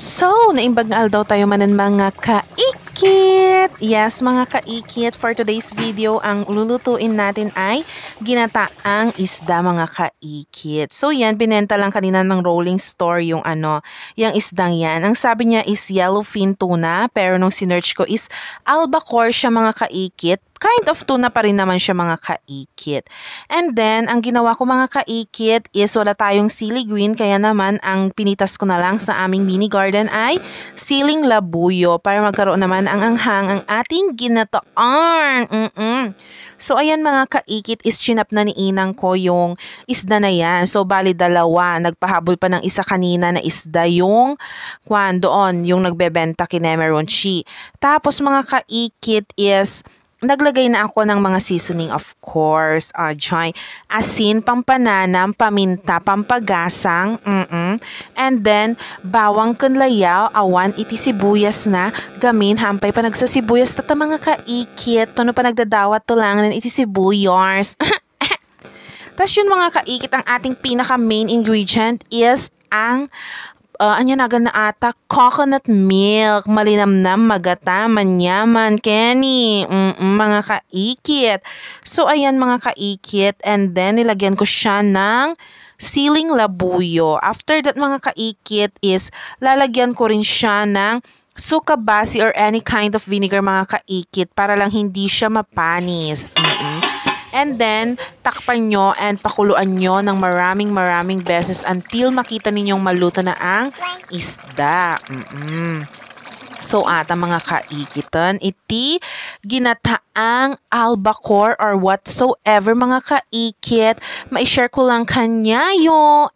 So, naimbag nga daw tayo manan mga kaikit. Yes, mga kaikit, for today's video, ang lulutuin natin ay ginataang isda mga kaikit. So, yan, binenta lang kanina ng Rolling Store yung yung isdang yan. Ang sabi niya is yellowfin tuna, pero nung sinearch ko is albacore siya mga kaikit. Kind of tuna pa rin naman siya mga kaikit. And then, ang ginawa ko mga kaikit is wala tayong sili green, kaya naman ang pinitas ko na lang sa aming mini garden ay siling labuyo para magkaroon naman ang anghang ang ating ginataan. So, ayan mga kaikit is chinap na ni inang ko yung isda na yan. So, bali dalawa. Nagpahabol pa ng isa kanina na isda yung doon, yung nagbebenta kay Nemeron Chi. Tapos mga kaikit is naglagay na ako ng mga seasoning, of course. Asin, pampananam, paminta, pampagasang. And then, bawang kunlayaw, awan, iti sibuyas na. Gamin, hampay pa nagsasibuyas. Tata mga kaikit. Tono pa nagdadawat to lang ng iti sibuyas. Tapos yun mga kaikit, ang ating pinaka main ingredient is ang na ata, coconut milk, malinamnam, magata, manyaman, Kenny, mga kaikit. So, ayan mga kaikit, and then nilagyan ko siya ng siling labuyo. After that mga kaikit is, lalagyan ko rin siya ng suka basi or any kind of vinegar mga kaikit para lang hindi siya mapanis. And then, takpan nyo and pakuluan nyo ng maraming beses until makita ninyong maluto na ang isda. So, ata mga kaikitan, iti ginataang albacore or whatsoever mga kaikit, ma-share ko lang kanya yung